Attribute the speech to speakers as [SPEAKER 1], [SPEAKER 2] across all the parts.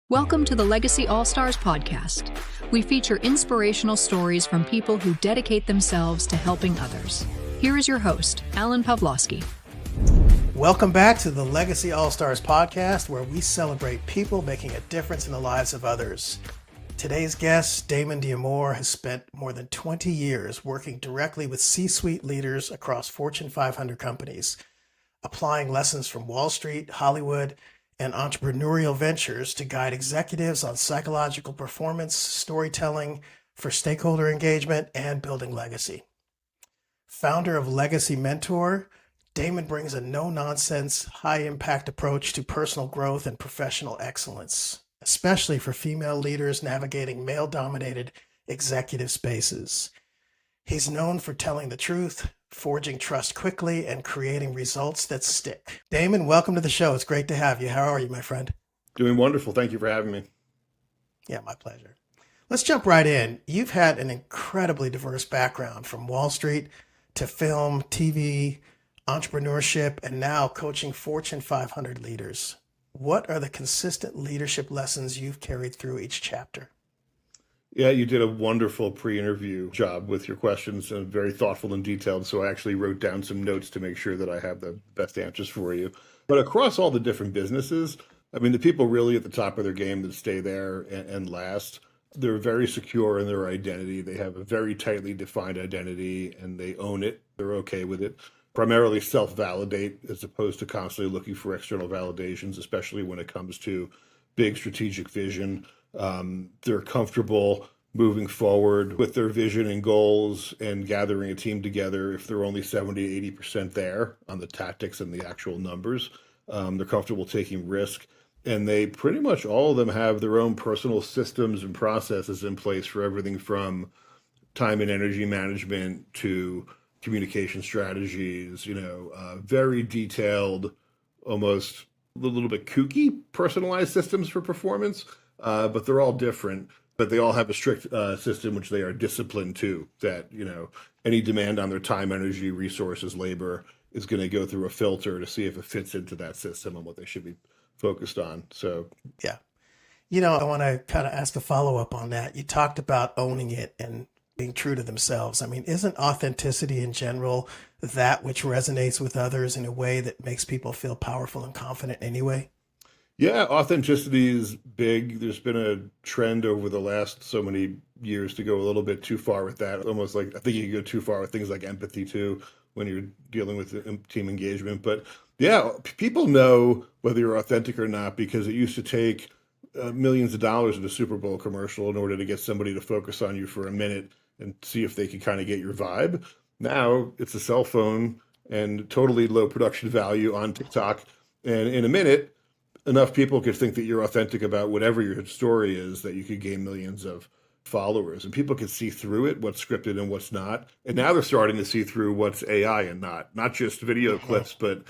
[SPEAKER 1] Welcome to the Legacy All-Stars podcast. We feature inspirational stories from people who dedicate themselves to helping others. Here is your host, Alan Pawlowski.
[SPEAKER 2] Welcome back to the Legacy All-Stars podcast, where we celebrate people making a difference in the lives of others. Today's guest, Damon, has spent more than 20 years working directly with C-suite leaders across Fortune 500 companies, applying lessons from Wall Street, Hollywood, and entrepreneurial ventures to guide executives on psychological performance, storytelling for stakeholder engagement, and building legacy. Founder of Legacy Mentor, Damon brings a no-nonsense, high-impact approach to personal growth and professional excellence, especially for female leaders navigating male-dominated executive spaces. He's known for telling the truth, forging trust quickly, and creating results that stick. Damon, welcome to the show. It's great to have you. How are you, my friend?
[SPEAKER 3] Doing wonderful. Thank you for having me.
[SPEAKER 2] Yeah, my pleasure. Let's jump right in. You've had an incredibly diverse background, from Wall Street to film, TV, entrepreneurship, and now coaching Fortune 500 leaders. What are the consistent leadership lessons you've carried through each chapter?
[SPEAKER 3] Yeah, you did a wonderful pre-interview job with your questions, and very thoughtful and detailed. So I actually wrote down some notes to make sure that I have the best answers for you. But across all the different businesses, I mean, the people really at the top of their game that stay there and last, they're very secure in their identity. They have a very tightly defined identity and they own it. They're okay with it. Primarily self-validate as opposed to constantly looking for external validations, especially when it comes to big strategic vision. They're comfortable moving forward with their vision and goals and gathering a team together if they're only 70 to 80% there on the tactics and the actual numbers. They're comfortable taking risk. And they pretty much all of them have their own personal systems and processes in place for everything from time and energy management to communication strategies, very detailed, almost a little bit kooky, personalized systems for performance. But they're all different, but they all have a strict system which they are disciplined to, that, any demand on their time, energy, resources, labor is going to go through a filter to see if it fits into that system and what they should be focused on. So,
[SPEAKER 2] yeah. I want to kind of ask a follow-up on that. You talked about owning it and being true to themselves. I mean, isn't authenticity in general that which resonates with others in a way that makes people feel powerful and confident anyway?
[SPEAKER 3] Yeah, authenticity is big. There's been a trend over the last so many years to go a little bit too far with that. Almost like, I think you can go too far with things like empathy too, when you're dealing with team engagement. But yeah, people know whether you're authentic or not, because it used to take millions of dollars in a Super Bowl commercial in order to get somebody to focus on you for a minute and see if they could kind of get your vibe. Now it's a cell phone and totally low production value on TikTok. And in a minute, enough people could think that you're authentic about whatever your story is that you could gain millions of followers, and people can see through it, what's scripted and what's not. And now they're starting to see through what's AI and not just video clips, but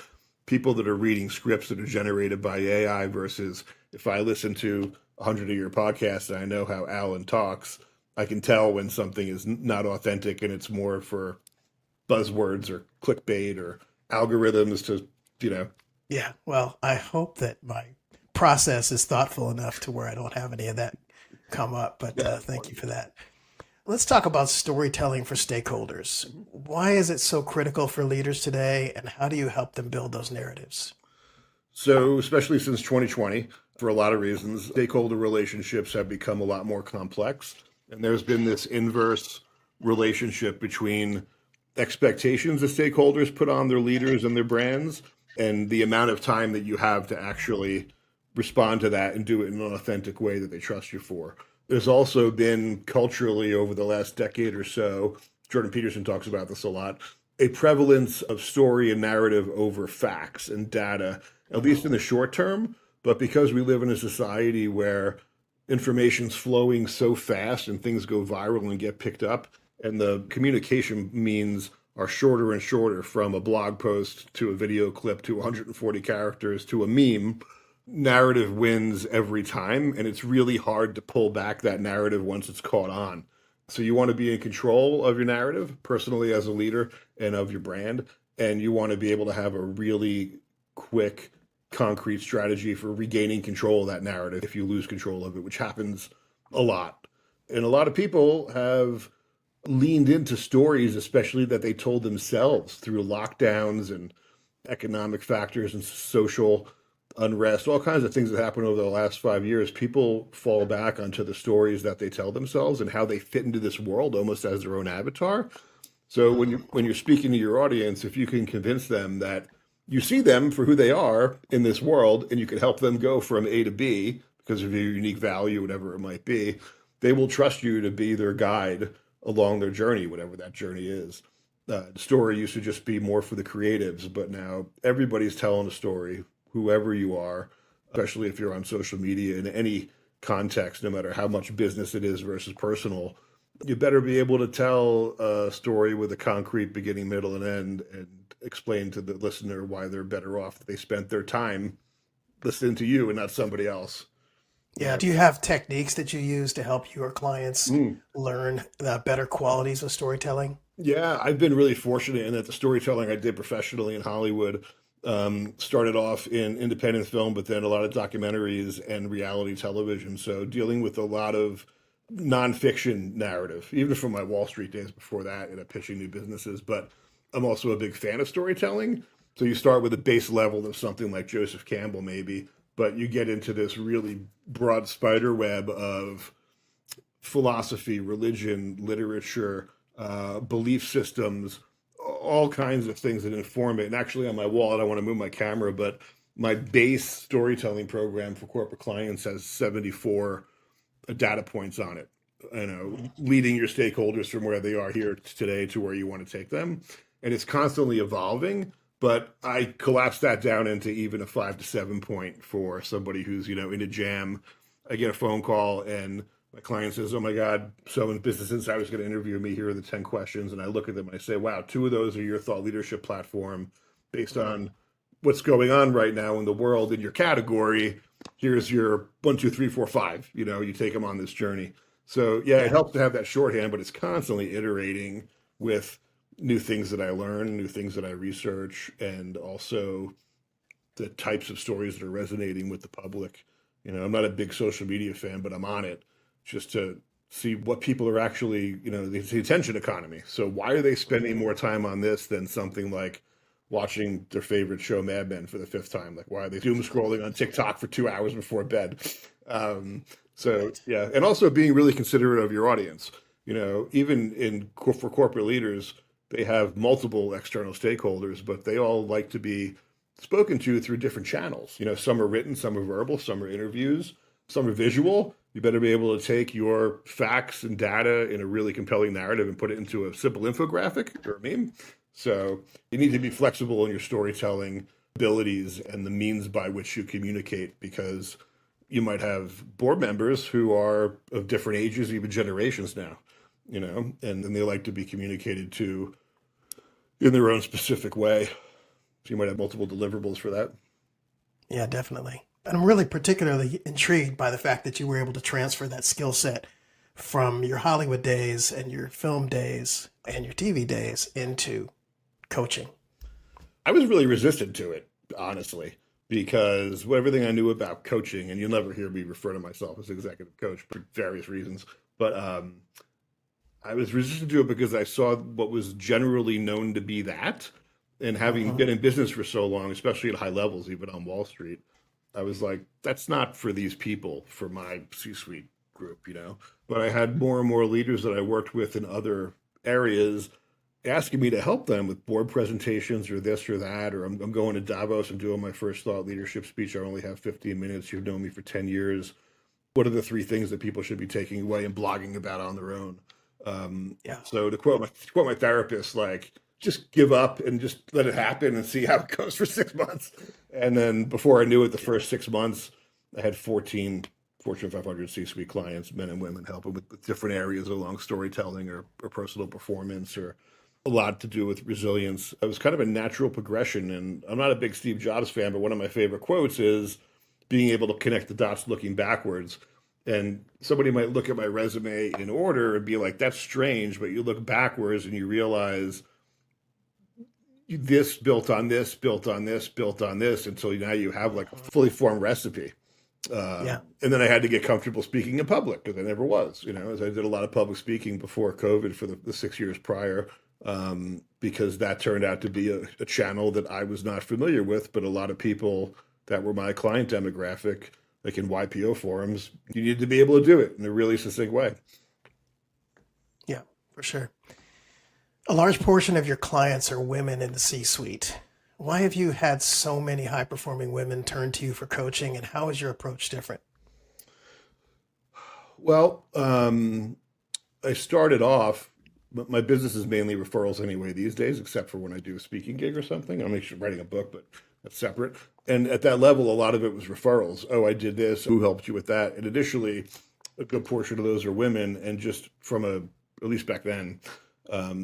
[SPEAKER 3] people that are reading scripts that are generated by AI versus if I listen to 100 of your podcasts and I know how Alan talks, I can tell when something is not authentic and it's more for buzzwords or clickbait or algorithms to,
[SPEAKER 2] Yeah, well, I hope that my process is thoughtful enough to where I don't have any of that come up, but thank you for that. Let's talk about storytelling for stakeholders. Why is it so critical for leaders today, and how do you help them build those narratives?
[SPEAKER 3] So, especially since 2020, for a lot of reasons, stakeholder relationships have become a lot more complex, and there's been this inverse relationship between expectations that stakeholders put on their leaders and their brands and the amount of time that you have to actually respond to that and do it in an authentic way that they trust you for. There's also been culturally over the last decade or so, Jordan Peterson talks about this a lot, a prevalence of story and narrative over facts and data, at least in the short term. But because we live in a society where information's flowing so fast and things go viral and get picked up, and the communication means are shorter and shorter, from a blog post to a video clip to 140 characters to a meme, narrative wins every time. And it's really hard to pull back that narrative once it's caught on. So you want to be in control of your narrative personally as a leader and of your brand. And you want to be able to have a really quick concrete strategy for regaining control of that narrative if you lose control of it, which happens a lot. And a lot of people have leaned into stories, especially that they told themselves through lockdowns and economic factors and social unrest, all kinds of things that happened over the last 5 years. People fall back onto the stories that they tell themselves and how they fit into this world almost as their own avatar. So when you're speaking to your audience, if you can convince them that you see them for who they are in this world and you can help them go from A to B because of your unique value, whatever it might be, they will trust you to be their guide along their journey, whatever that journey is. The story used to just be more for the creatives, but now everybody's telling a story, whoever you are, especially if you're on social media in any context, no matter how much business it is versus personal. You better be able to tell a story with a concrete beginning, middle, and end and explain to the listener why they're better off that they spent their time listening to you and not somebody else.
[SPEAKER 2] Yeah. Do you have techniques that you use to help your clients learn the better qualities of storytelling?
[SPEAKER 3] Yeah, I've been really fortunate in that the storytelling I did professionally in Hollywood started off in independent film, but then a lot of documentaries and reality television. So dealing with a lot of nonfiction narrative, even from my Wall Street days before that, pitching new businesses. But I'm also a big fan of storytelling. So you start with a base level of something like Joseph Campbell, maybe, but you get into this really broad spider web of philosophy, religion, literature, belief systems, all kinds of things that inform it. And actually on my wall, I don't want to move my camera, but my base storytelling program for corporate clients has 74 data points on it, leading your stakeholders from where they are here today to where you want to take them. And it's constantly evolving, but I collapsed that down into even a 5 to 7 point for somebody who's, in a jam. I get a phone call and my client says, oh my God, someone's Business Insider is going to interview me. Here are the 10 questions. And I look at them and I say, wow, 2 of those are your thought leadership platform based on what's going on right now in the world in your category. Here's your 1, 2, 3, 4, 5, you take them on this journey. So yeah, it helps to have that shorthand, but it's constantly iterating with new things that I learn, new things that I research, and also the types of stories that are resonating with the public. I'm not a big social media fan, but I'm on it just to see what people are actually, the attention economy. So why are they spending more time on this than something like watching their favorite show, Mad Men, for the 5th time? Like, why are they doom scrolling on TikTok for 2 hours before bed? Yeah. And also being really considerate of your audience. Even for corporate leaders, they have multiple external stakeholders, but they all like to be spoken to through different channels. Some are written, some are verbal, some are interviews, some are visual. You better be able to take your facts and data in a really compelling narrative and put it into a simple infographic or a meme. So you need to be flexible in your storytelling abilities and the means by which you communicate, because you might have board members who are of different ages, even generations now, and they like to be communicated to in their own specific way. So you might have multiple deliverables for that.
[SPEAKER 2] Yeah, definitely. And I'm really particularly intrigued by the fact that you were able to transfer that skill set from your Hollywood days and your film days and your TV days into coaching.
[SPEAKER 3] I was really resistant to it, honestly, because everything I knew about coaching, and you'll never hear me refer to myself as executive coach for various reasons, but I was resistant to it because I saw what was generally known to be that. And having been in business for so long, especially at high levels, even on Wall Street, I was like, that's not for these people, for my C-suite group, But I had more and more leaders that I worked with in other areas asking me to help them with board presentations or this or that, or I'm going to Davos and doing my first thought leadership speech. I only have 15 minutes. You've known me for 10 years. What are the 3 things that people should be taking away and blogging about on their own? So to quote my therapist, like, just give up and just let it happen and see how it goes for 6 months. And then before I knew it, the first 6 months, I had 14 Fortune 500 C-suite clients, men and women, helping with different areas along storytelling or personal performance, or a lot to do with resilience. It was kind of a natural progression. And I'm not a big Steve Jobs fan, but one of my favorite quotes is being able to connect the dots looking backwards. And somebody might look at my resume in order and be like, that's strange, but you look backwards and you realize this built on this, built on this, built on this, until now you have like a fully formed recipe. And then I had to get comfortable speaking in public because I never was, as I did a lot of public speaking before COVID for the 6 years prior, because that turned out to be a channel that I was not familiar with, but a lot of people that were my client demographic, like in YPO forums, you needed to be able to do it in a really succinct way.
[SPEAKER 2] Yeah, for sure. A large portion of your clients are women in the C-suite. Why have you had so many high-performing women turn to you for coaching, and how is your approach different?
[SPEAKER 3] Well, I started off, my business is mainly referrals anyway these days, except for when I do a speaking gig or something. I'm actually writing a book, but that's separate. And at that level, a lot of it was referrals. Oh, I did this. Who helped you with that? And initially, a good portion of those are women. And just at least back then,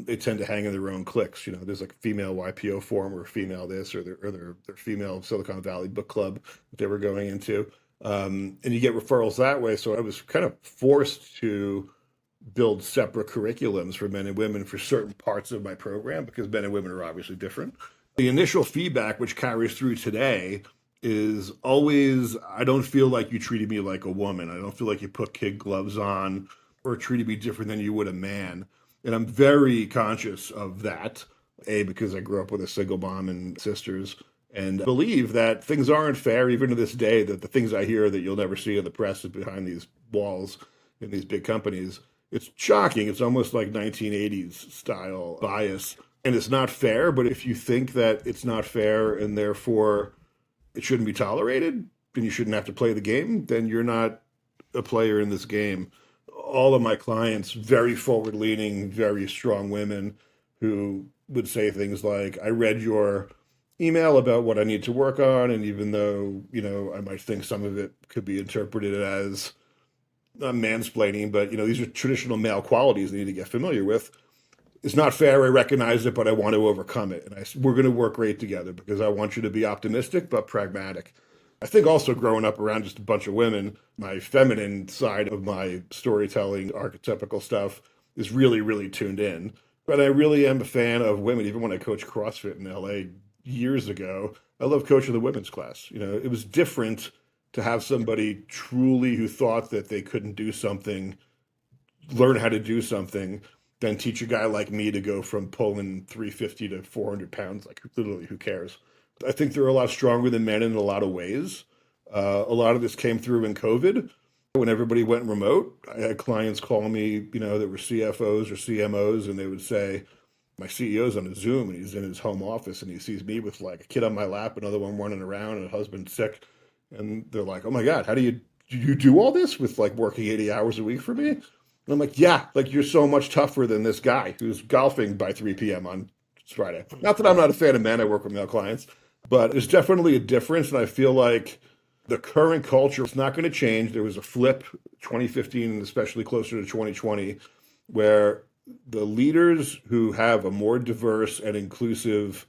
[SPEAKER 3] they tend to hang in their own cliques. There's like a female YPO forum or female this or their female Silicon Valley book club that they were going into. And you get referrals that way. So I was kind of forced to build separate curriculums for men and women for certain parts of my program because men and women are obviously different. The initial feedback, which carries through today, is always, I don't feel like you treated me like a woman. I don't feel like you put kid gloves on or treated me different than you would a man. And I'm very conscious of that, because I grew up with a single mom and sisters, and believe that things aren't fair, even to this day, that the things I hear that you'll never see in the press behind these walls in these big companies, it's shocking. It's almost like 1980s style bias. And it's not fair, but if you think that it's not fair and therefore it shouldn't be tolerated, then you shouldn't have to play the game, then you're not a player in this game. All of my clients, very forward-leaning, very strong women who would say things like, I read your email about what I need to work on, and even though, I might think some of it could be interpreted as not mansplaining, but, these are traditional male qualities they need to get familiar with. It's not fair, I recognize it, but I want to overcome it. And we're going to work great together because I want you to be optimistic, but pragmatic. I think also growing up around just a bunch of women, my feminine side of my storytelling, archetypical stuff is really, really tuned in. But I really am a fan of women. Even when I coached CrossFit in LA years ago, I love coaching the women's class. It was different to have somebody truly who thought that they couldn't do something, learn how to do something, than teach a guy like me to go from pulling 350 to 400 pounds. Like, literally, who cares? I think they're a lot stronger than men in a lot of ways. A lot of this came through in COVID. When everybody went remote, I had clients call me, that were CFOs or CMOs, and they would say, my CEO's on a Zoom, and he's in his home office, and he sees me with like a kid on my lap, another one running around, and a husband sick. And they're like, oh my God, how do you do all this with like working 80 hours a week for me? And I'm like, yeah, like you're so much tougher than this guy who's golfing by 3 p.m. on Friday. Not that I'm not a fan of men, I work with male clients, but there's definitely a difference. And I feel like the current culture is not going to change. There was a flip 2015, and especially closer to 2020, where the leaders who have a more diverse and inclusive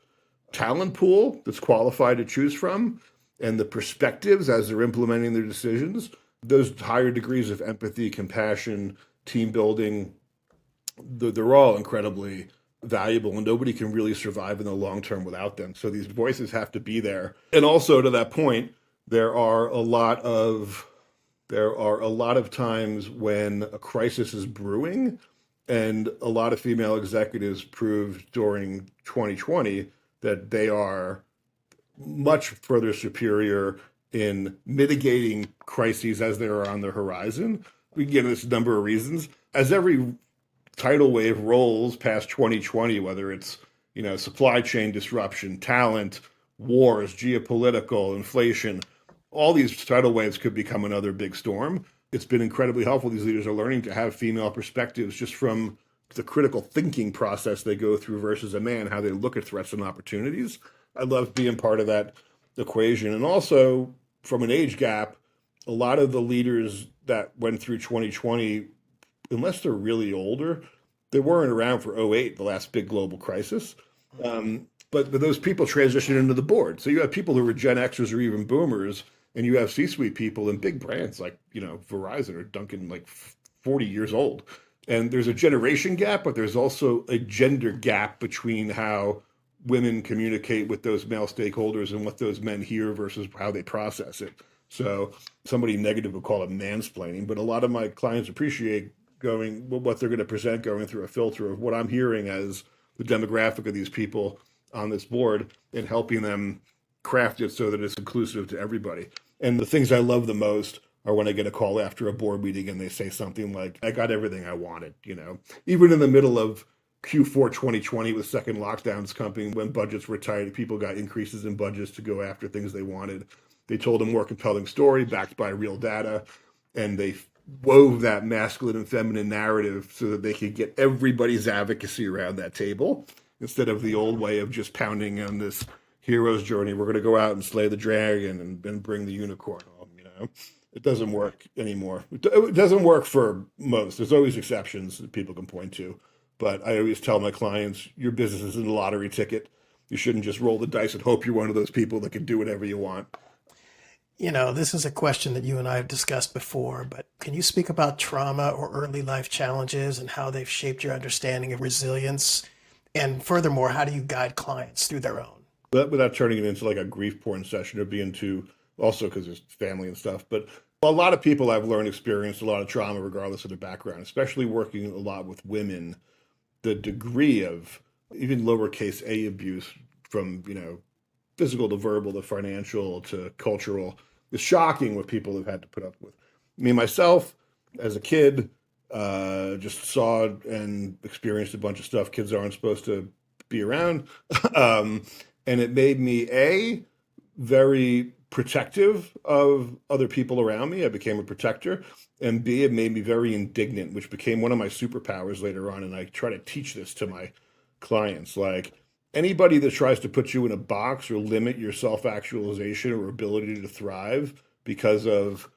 [SPEAKER 3] talent pool that's qualified to choose from, and the perspectives as they're implementing their decisions, those higher degrees of empathy, compassion, team building, they're all incredibly valuable, and nobody can really survive in the long term without them. So these voices have to be there. And also, to that point, there are a lot of times when a crisis is brewing, and a lot of female executives proved during 2020 that they are much further superior in mitigating crises as they are on the horizon. We can get into this number of reasons. As every tidal wave rolls past 2020, whether it's, supply chain disruption, talent, wars, geopolitical, inflation, all these tidal waves could become another big storm. It's been incredibly helpful. These leaders are learning to have female perspectives just from the critical thinking process they go through versus a man, how they look at threats and opportunities. I love being part of that equation. And also, from an age gap, a lot of the leaders that went through 2020, unless they're really older, they weren't around for '08, the last big global crisis. But those people transitioned into the board. So you have people who were Gen Xers or even boomers, and you have C-suite people in big brands like, Verizon or Dunkin', like 40 years old. And there's a generation gap, but there's also a gender gap between how women communicate with those male stakeholders and what those men hear versus how they process it. So somebody negative would call it mansplaining, but a lot of my clients appreciate what they're going to present going through a filter of what I'm hearing as the demographic of these people on this board and helping them craft it so that it's inclusive to everybody. And the things I love the most are when I get a call after a board meeting and they say something like, I got everything I wanted, even in the middle of Q4 2020 with second lockdowns coming, when budgets were tight, people got increases in budgets to go after things they wanted. They told a more compelling story backed by real data, and they wove that masculine and feminine narrative so that they could get everybody's advocacy around that table instead of the old way of just pounding on this hero's journey. We're going to go out and slay the dragon and bring the unicorn home, It doesn't work anymore. It doesn't work for most. There's always exceptions that people can point to. But I always tell my clients, your business isn't a lottery ticket. You shouldn't just roll the dice and hope you're one of those people that can do whatever you want.
[SPEAKER 2] This is a question that you and I have discussed before, but can you speak about trauma or early life challenges and how they've shaped your understanding of resilience? And furthermore, how do you guide clients through their own?
[SPEAKER 3] But without turning it into like a grief porn session or being too, also because there's family and stuff. But a lot of people I've learned experienced a lot of trauma regardless of their background, especially working a lot with women. The degree of even lowercase a abuse from, physical to verbal to financial to cultural is shocking what people have had to put up with. Me, myself, as a kid, just saw and experienced a bunch of stuff kids aren't supposed to be around. And it made me, very protective of other people around me. I became a protector. And B, it made me very indignant, which became one of my superpowers later on. And I try to teach this to my clients. Like, anybody that tries to put you in a box or limit your self-actualization or ability to thrive because of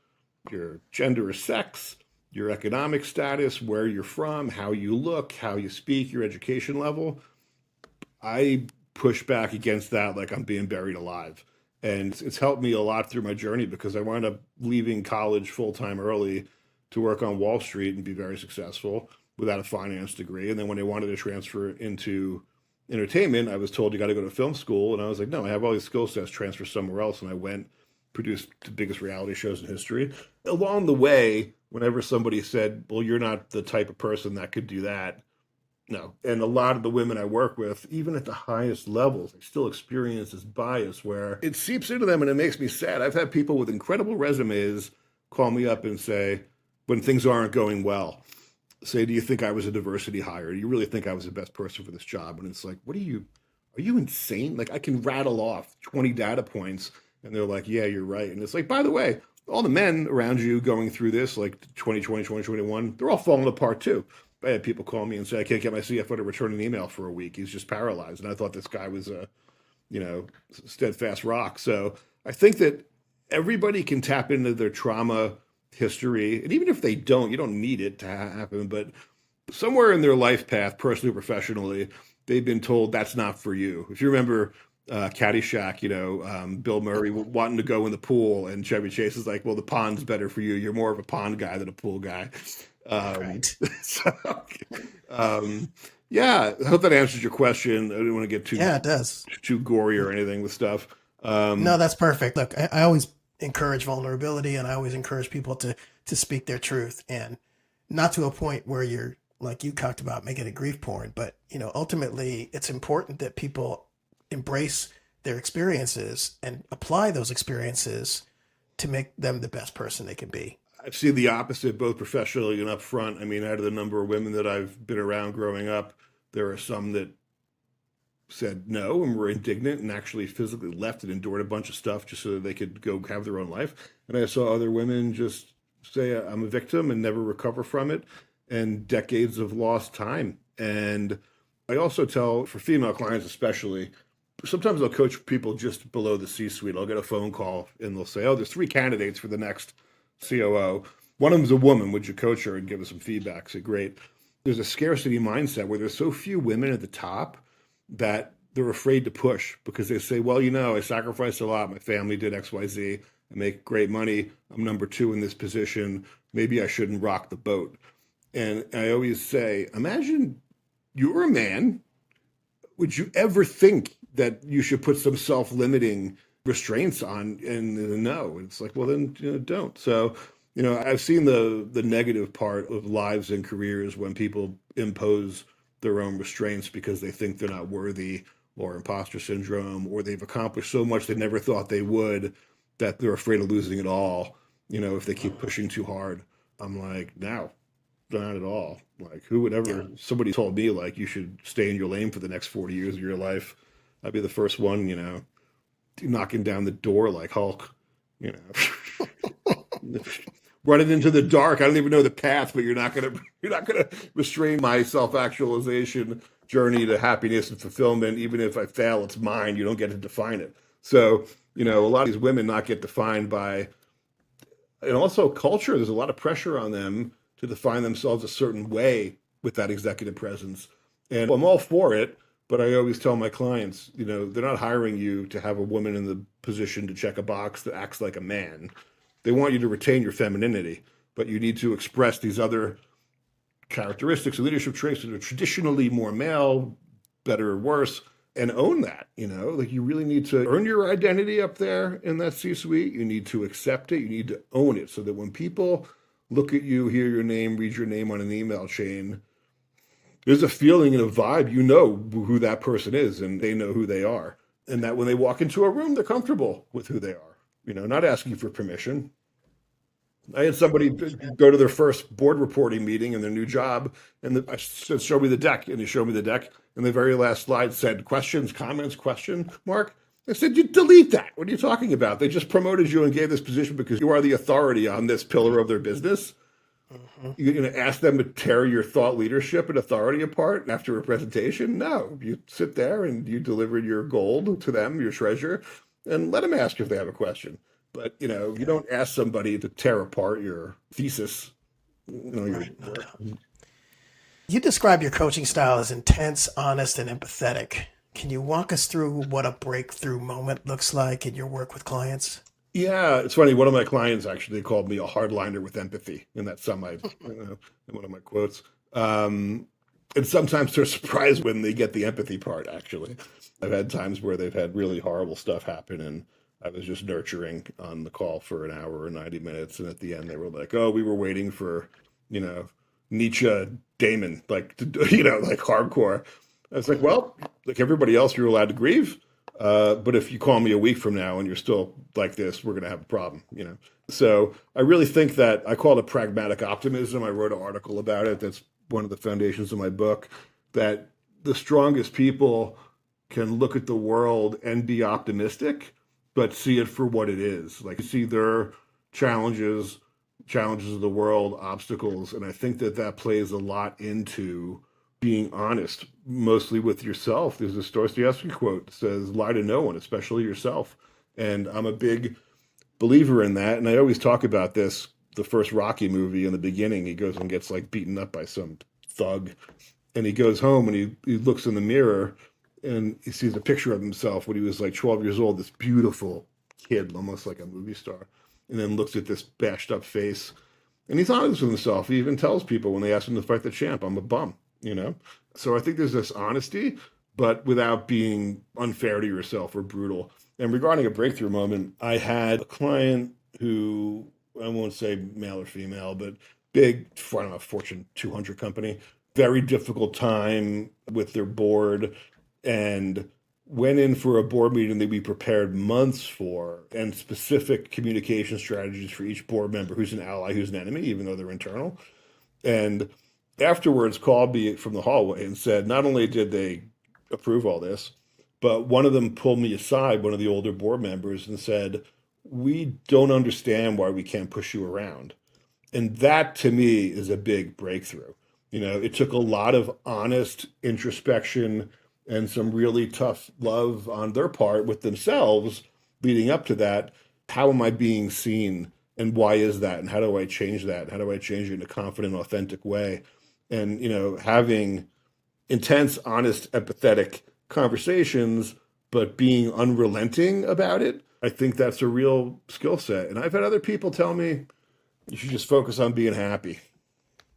[SPEAKER 3] your gender or sex, your economic status, where you're from, how you look, how you speak, your education level, I push back against that like I'm being buried alive. And it's helped me a lot through my journey because I wound up leaving college full-time early to work on Wall Street and be very successful without a finance degree. And then when I wanted to transfer into entertainment, I was told you got to go to film school. And I was like, no, I have all these skill sets, transfer somewhere else. And I went, produced the biggest reality shows in history. Along the way, whenever somebody said, well, you're not the type of person that could do that, no. And a lot of the women I work with, even at the highest levels, they still experience this bias where it seeps into them and it makes me sad. I've had people with incredible resumes call me up and say, when things aren't going well, say, do you think I was a diversity hire? Do you really think I was the best person for this job? And it's like, are you insane? Like, I can rattle off 20 data points and they're like, yeah, you're right. And it's like, by the way, all the men around you going through this, like 2020, 2021, they're all falling apart too. I had people call me and say, I can't get my CFO to return an email for a week. He's just paralyzed. And I thought this guy was a, steadfast rock. So I think that everybody can tap into their trauma history. And even if they don't, you don't need it to happen. But somewhere in their life path, personally or professionally, they've been told that's not for you. If you remember Caddyshack, Bill Murray wanting to go in the pool and Chevy Chase is like, well, the pond's better for you. You're more of a pond guy than a pool guy.
[SPEAKER 2] Right.
[SPEAKER 3] So, yeah, I hope that answers your question. I didn't want to get
[SPEAKER 2] it does.
[SPEAKER 3] too gory or anything with stuff.
[SPEAKER 2] No, that's perfect. Look, I always encourage vulnerability and I always encourage people to speak their truth, and not to a point where you're, like you talked about, making it grief porn, but ultimately it's important that people embrace their experiences and apply those experiences to make them the best person they can be.
[SPEAKER 3] I've seen the opposite, both professionally and up front. I mean, out of the number of women that I've been around growing up, there are some that said no and were indignant and actually physically left and endured a bunch of stuff just so that they could go have their own life. And I saw other women just say, I'm a victim and never recover from it, and decades of lost time. And I also tell, for female clients especially, sometimes I'll coach people just below the C-suite. I'll get a phone call and they'll say, oh, there's 3 candidates for the next COO. One of them's a woman. Would you coach her and give us some feedback? Say, great. There's a scarcity mindset where there's so few women at the top that they're afraid to push because they say, well, I sacrificed a lot. My family did X, Y, Z. I make great money. I'm number 2 in this position. Maybe I shouldn't rock the boat. And I always say, imagine you're a man. Would you ever think that you should put some self-limiting restraints on, and no, it's like, well, then don't. So, I've seen the negative part of lives and careers when people impose their own restraints because they think they're not worthy, or imposter syndrome, or they've accomplished so much they never thought they would, that they're afraid of losing it all, if they keep pushing too hard. I'm like, no, not at all. Like, who would ever, somebody told me, like, you should stay in your lane for the next 40 years of your life, I'd be the first one, knocking down the door like Hulk, running into the dark. I don't even know the path, but you're not gonna restrain my self-actualization journey to happiness and fulfillment. Even if I fail, it's mine. You don't get to define it. So, a lot of these women not get defined by, and also culture. There's a lot of pressure on them to define themselves a certain way with that executive presence. And I'm all for it, but I always tell my clients, they're not hiring you to have a woman in the position to check a box that acts like a man. They want you to retain your femininity, but you need to express these other characteristics and leadership traits that are traditionally more male, better or worse, and own that. Like, you really need to earn your identity up there in that C-suite. You need to accept it. You need to own it, so that when people look at you, hear your name, read your name on an email chain, there's a feeling and a vibe, who that person is, and they know who they are. And that when they walk into a room, they're comfortable with who they are, not asking for permission. I had somebody go to their first board reporting meeting in their new job, and I said, show me the deck. And they showed me the deck. And the very last slide said, questions, comments, question mark. I said, you delete that. What are you talking about? They just promoted you and gave this position because you are the authority on this pillar of their business. Mm-hmm. You're going to ask them to tear your thought leadership and authority apart after a presentation? No, you sit there and you deliver your gold to them, your treasure, and let them ask if they have a question. But, you don't ask somebody to tear apart your thesis.
[SPEAKER 2] Right, no doubt. You describe your coaching style as intense, honest, and empathetic. Can you walk us through what a breakthrough moment looks like in your work with clients?
[SPEAKER 3] Yeah, it's funny. One of my clients actually called me a hardliner with empathy, and that's in one of my quotes. And sometimes they're surprised when they get the empathy part, actually. I've had times where they've had really horrible stuff happen, and I was just nurturing on the call for an hour or 90 minutes. And at the end, they were like, oh, we were waiting for, Nietzsche, Damon, like hardcore. I was like, well, like everybody else, you're allowed to grieve. But if you call me a week from now and you're still like this, we're going to have a problem, So I really think that I call it pragmatic optimism. I wrote an article about it. That's one of the foundations of my book, that the strongest people can look at the world and be optimistic, but see it for what it is. Like, you see their challenges of the world, obstacles. And I think that plays a lot into being honest, mostly with yourself. There's a Dostoevsky quote that says, lie to no one, especially yourself. And I'm a big believer in that. And I always talk about this, the first Rocky movie. In the beginning, he goes and gets like beaten up by some thug. And he goes home and he looks in the mirror and he sees a picture of himself when he was like 12 years old, this beautiful kid, almost like a movie star, and then looks at this bashed up face. And he's honest with himself. He even tells people when they ask him to fight the champ, I'm a bum, So I think there's this honesty, but without being unfair to yourself or brutal. And regarding a breakthrough moment, I had a client who, I won't say male or female, but big, I don't know, Fortune 200 company, very difficult time with their board, and went in for a board meeting that we prepared months for, and specific communication strategies for each board member, who's an ally, who's an enemy, even though they're internal. And afterwards called me from the hallway and said, not only did they approve all this, but one of them pulled me aside, one of the older board members, and said, we don't understand why we can't push you around. And that, to me, is a big breakthrough. It took a lot of honest introspection and some really tough love on their part with themselves leading up to that. How am I being seen? And why is that? And how do I change that? How do I change it in a confident, authentic way? And, having intense, honest, empathetic conversations, but being unrelenting about it, I think that's a real skill set. And I've had other people tell me, you should just focus on being happy.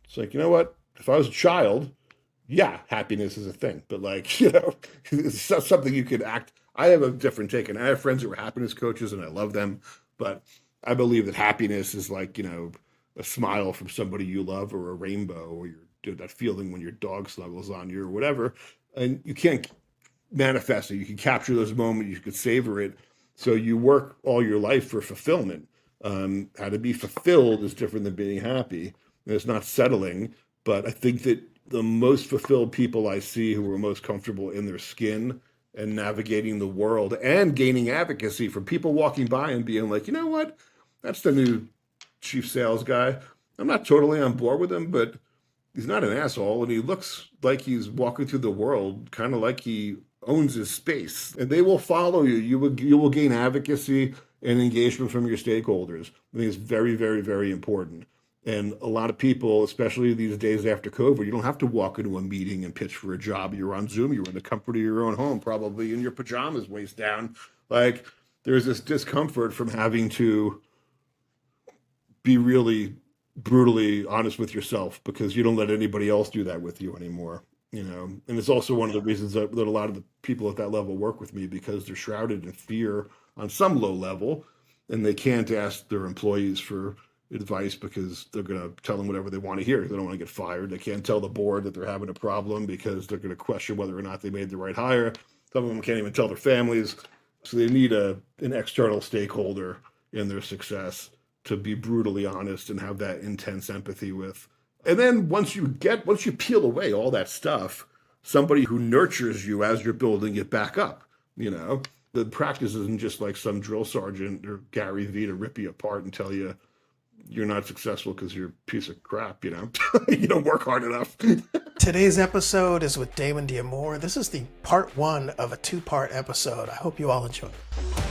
[SPEAKER 3] It's like, you know what? If I was a child, yeah, happiness is a thing, but like, it's something you could act. I have a different take, and I have friends who are happiness coaches, and I love them. But I believe that happiness is like, a smile from somebody you love, or a rainbow, or that feeling when your dog snuggles on you, or whatever. And you can't manifest it. You can capture those moments. You could savor it. So you work all your life for fulfillment. How to be fulfilled is different than being happy. And it's not settling, but I think that the most fulfilled people I see who are most comfortable in their skin and navigating the world and gaining advocacy from people walking by and being like, you know what? That's the new chief sales guy. I'm not totally on board with him, but he's not an asshole. And he looks like he's walking through the world kind of like he owns his space. And they will follow you. You will gain advocacy and engagement from your stakeholders. I think it's very, very, very important. And a lot of people, especially these days after COVID, you don't have to walk into a meeting and pitch for a job. You're on Zoom, you're in the comfort of your own home, probably in your pajamas, waist down. Like, there's this discomfort from having to be really brutally honest with yourself because you don't let anybody else do that with you anymore. And it's also one of the reasons that a lot of the people at that level work with me, because they're shrouded in fear on some low level, and they can't ask their employees for advice because they're going to tell them whatever they want to hear. They don't want to get fired. They can't tell the board that they're having a problem because they're going to question whether or not they made the right hire. Some of them can't even tell their families. So they need an external stakeholder in their success to be brutally honest and have that intense empathy with. And then once you peel away all that stuff, somebody who nurtures you as you're building it back up, the practice isn't just like some drill sergeant or Gary Vee to rip you apart and tell you you're not successful because you're a piece of crap, you don't work hard enough.
[SPEAKER 2] Today's episode is with Damon Diamore. This is the part 1 of a 2-part episode. I hope you all enjoy it.